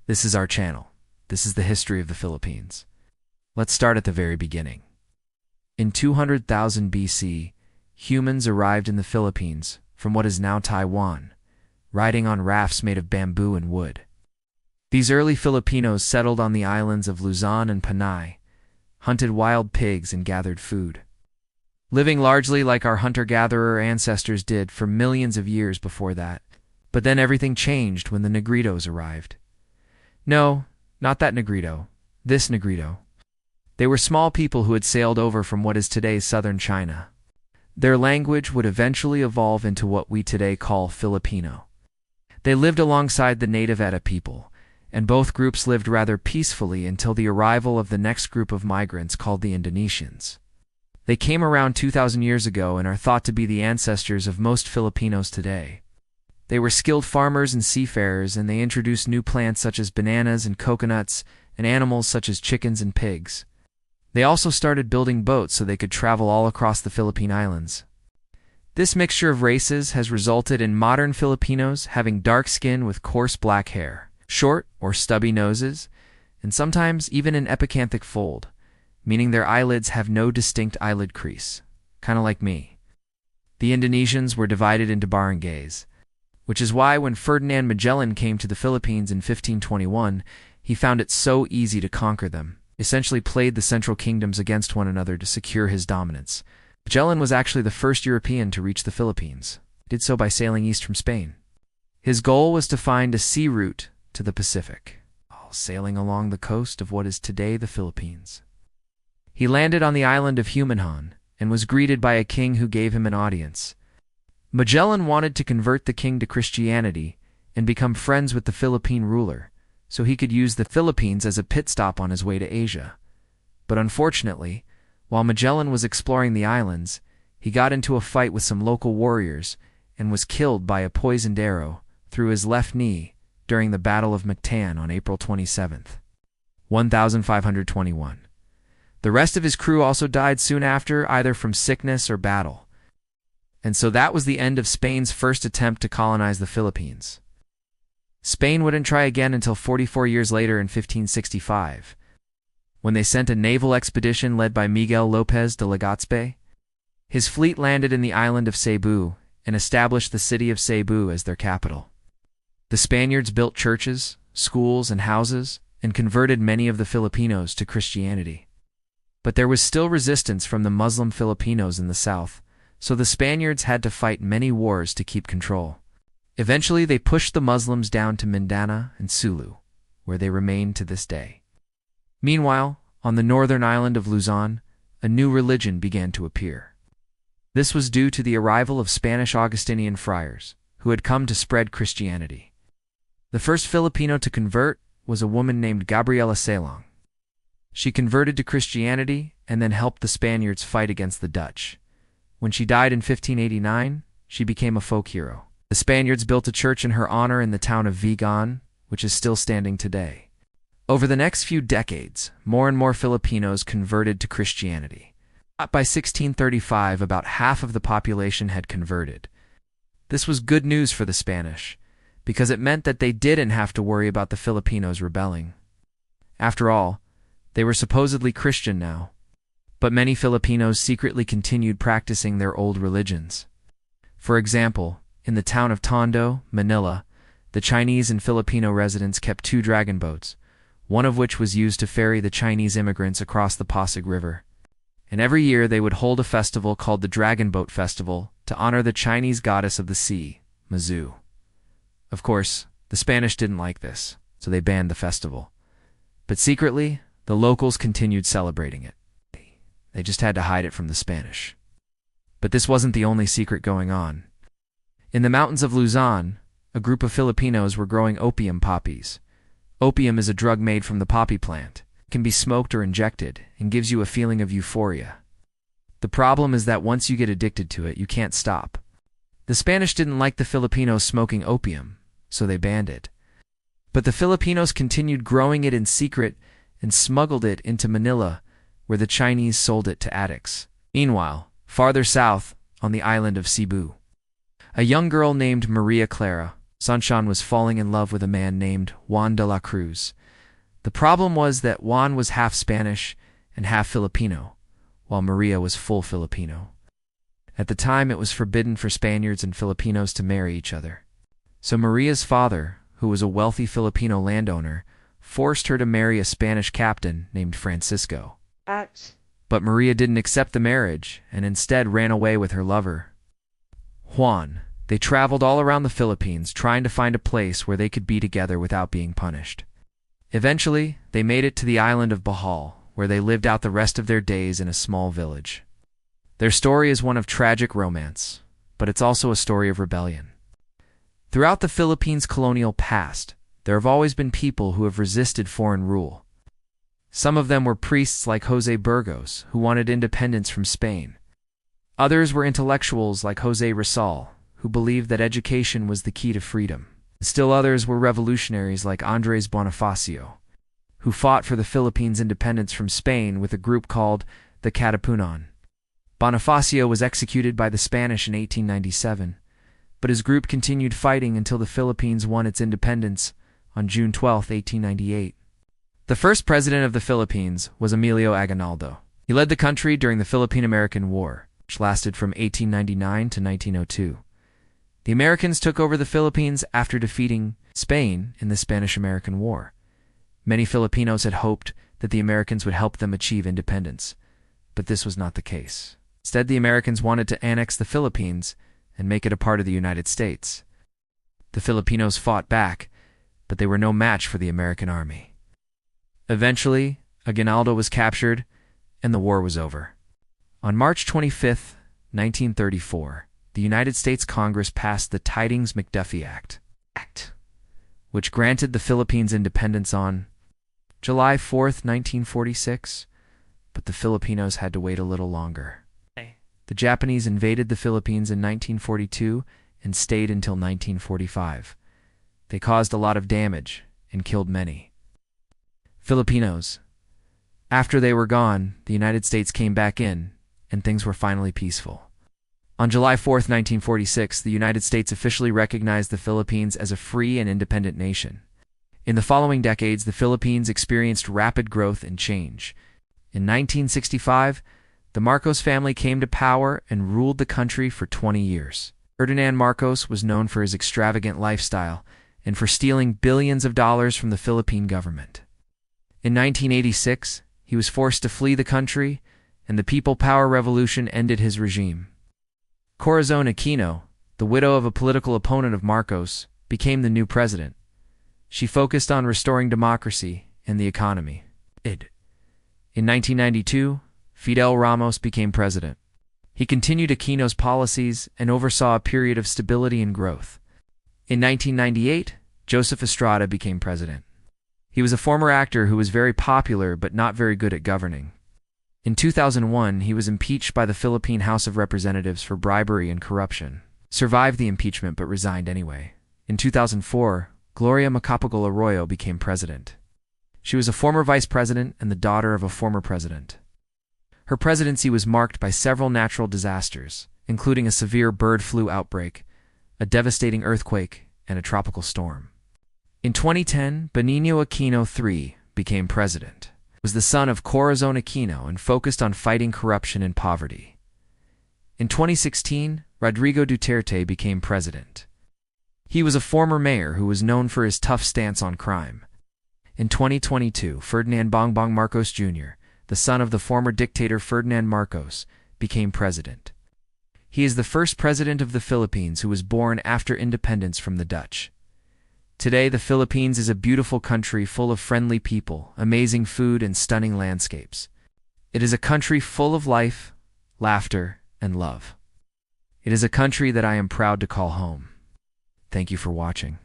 This is our channel. This is the history of the Philippines. Let's start at the very beginning. In 200,000 BC, humans arrived in the Philippines from what is now Taiwan, riding on rafts made of bamboo and wood. These early Filipinos settled on the islands of Luzon and Panay, hunted wild pigs and gathered food, living largely like our hunter-gatherer ancestors did for millions of years before that. But then everything changed when the Negritos arrived. No, not that Negrito. This Negrito. They were small people who had sailed over from what is today's southern China. Their language would eventually evolve into what we today call Filipino. They lived alongside the native Eta people, and both groups lived rather peacefully until the arrival of the next group of migrants called the Indonesians. They came around 2,000 years ago and are thought to be the ancestors of most Filipinos today. They were skilled farmers and seafarers, and they introduced new plants such as bananas and coconuts, and animals such as chickens and pigs. They also started building boats so they could travel all across the Philippine Islands. This mixture of races has resulted in modern Filipinos having dark skin with coarse black hair, short or stubby noses, and sometimes even an epicanthic fold, meaning their eyelids have no distinct eyelid crease, kind of like me. The Indonesians were divided into barangays, which is why when Ferdinand Magellan came to the Philippines in 1521, he found it so easy to conquer them, essentially played the central kingdoms against one another to secure his dominance. Magellan was actually the first European to reach the Philippines. He did so by sailing east from Spain. His goal was to find a sea route to the Pacific, while sailing along the coast of what is today the Philippines. He landed on the island of Humanhan and was greeted by a king who gave him an audience. Magellan wanted to convert the king to Christianity and become friends with the Philippine ruler, so he could use the Philippines as a pit stop on his way to Asia. But unfortunately, while Magellan was exploring the islands, he got into a fight with some local warriors and was killed by a poisoned arrow through his left knee during the Battle of Mactan on April 27th, 1521. The rest of his crew also died soon after, either from sickness or battle. And so that was the end of Spain's first attempt to colonize the Philippines. Spain wouldn't try again until 44 years later in 1565, when they sent a naval expedition led by Miguel López de Legazpi. His fleet landed in the island of Cebu and established the city of Cebu as their capital. The Spaniards built churches, schools, and houses, and converted many of the Filipinos to Christianity. But there was still resistance from the Muslim Filipinos in the south, so the Spaniards had to fight many wars to keep control. Eventually, they pushed the Muslims down to Mindanao and Sulu, where they remain to this day. Meanwhile, on the northern island of Luzon, a new religion began to appear. This was due to the arrival of Spanish Augustinian friars, who had come to spread Christianity. The first Filipino to convert was a woman named Gabriela Salong. She converted to Christianity and then helped the Spaniards fight against the Dutch. When she died in 1589, she became a folk hero. The Spaniards built a church in her honor in the town of Vigan, which is still standing today. Over the next few decades, more and more Filipinos converted to Christianity. By 1635, about half of the population had converted. This was good news for the Spanish, because it meant that they didn't have to worry about the Filipinos rebelling. After all, they were supposedly Christian now. But many Filipinos secretly continued practicing their old religions. For example, in the town of Tondo, Manila, the Chinese and Filipino residents kept 2 dragon boats, one of which was used to ferry the Chinese immigrants across the Pasig River. And every year they would hold a festival called the Dragon Boat Festival to honor the Chinese goddess of the sea, Mazu. Of course, the Spanish didn't like this, so they banned the festival. But secretly, the locals continued celebrating it. They just had to hide it from the Spanish. But this wasn't the only secret going on. In the mountains of Luzon, a group of Filipinos were growing opium poppies. Opium is a drug made from the poppy plant. It can be smoked or injected and gives you a feeling of euphoria. The problem is that once you get addicted to it, you can't stop. The Spanish didn't like the Filipinos smoking opium, so they banned it. But the Filipinos continued growing it in secret and smuggled it into Manila, where the Chinese sold it to addicts. Meanwhile, farther south, on the island of Cebu, a young girl named Maria Clara Sanchon was falling in love with a man named Juan de la Cruz. The problem was that Juan was half Spanish and half Filipino, while Maria was full Filipino. At the time, it was forbidden for Spaniards and Filipinos to marry each other. So Maria's father, who was a wealthy Filipino landowner, forced her to marry a Spanish captain named Francisco. But Maria didn't accept the marriage and instead ran away with her lover, Juan. They traveled all around the Philippines trying to find a place where they could be together without being punished. Eventually, they made it to the island of Bohol, where they lived out the rest of their days in a small village. Their story is one of tragic romance, but it's also a story of rebellion. Throughout the Philippines' colonial past, there have always been people who have resisted foreign rule. Some of them were priests like José Burgos, who wanted independence from Spain. Others were intellectuals like José Rizal, who believed that education was the key to freedom. Still others were revolutionaries like Andrés Bonifacio, who fought for the Philippines' independence from Spain with a group called the Katipunan. Bonifacio was executed by the Spanish in 1897, but his group continued fighting until the Philippines won its independence on June 12, 1898. The first president of the Philippines was Emilio Aguinaldo. He led the country during the Philippine-American War, which lasted from 1899 to 1902. The Americans took over the Philippines after defeating Spain in the Spanish-American War. Many Filipinos had hoped that the Americans would help them achieve independence, but this was not the case. Instead, the Americans wanted to annex the Philippines and make it a part of the United States. The Filipinos fought back, but they were no match for the American army. Eventually, Aguinaldo was captured, and the war was over. On March 25, 1934, the United States Congress passed the Tydings-McDuffie Act, which granted the Philippines independence on July 4, 1946, but the Filipinos had to wait a little longer. The Japanese invaded the Philippines in 1942 and stayed until 1945. They caused a lot of damage and killed many Filipinos. After they were gone, the United States came back in, and things were finally peaceful. On July 4, 1946, the United States officially recognized the Philippines as a free and independent nation. In the following decades, the Philippines experienced rapid growth and change. In 1965, the Marcos family came to power and ruled the country for 20 years. Ferdinand Marcos was known for his extravagant lifestyle and for stealing billions of dollars from the Philippine government. In 1986, he was forced to flee the country, and the People Power Revolution ended his regime. Corazon Aquino, the widow of a political opponent of Marcos, became the new president. She focused on restoring democracy and the economy. In 1992, Fidel Ramos became president. He continued Aquino's policies and oversaw a period of stability and growth. In 1998, Joseph Estrada became president. He was a former actor who was very popular but not very good at governing. In 2001, he was impeached by the Philippine House of Representatives for bribery and corruption. Survived the impeachment but resigned anyway. In 2004, Gloria Macapagal Arroyo became president. She was a former vice president and the daughter of a former president. Her presidency was marked by several natural disasters, including a severe bird flu outbreak, a devastating earthquake, and a tropical storm. In 2010, Benigno Aquino III became president. He was the son of Corazon Aquino and focused on fighting corruption and poverty. In 2016, Rodrigo Duterte became president. He was a former mayor who was known for his tough stance on crime. In 2022, Ferdinand Bongbong Marcos Jr., the son of the former dictator Ferdinand Marcos, became president. He is the first president of the Philippines who was born after independence from the Dutch. Today, the Philippines is a beautiful country full of friendly people, amazing food, and stunning landscapes. It is a country full of life, laughter, and love. It is a country that I am proud to call home. Thank you for watching.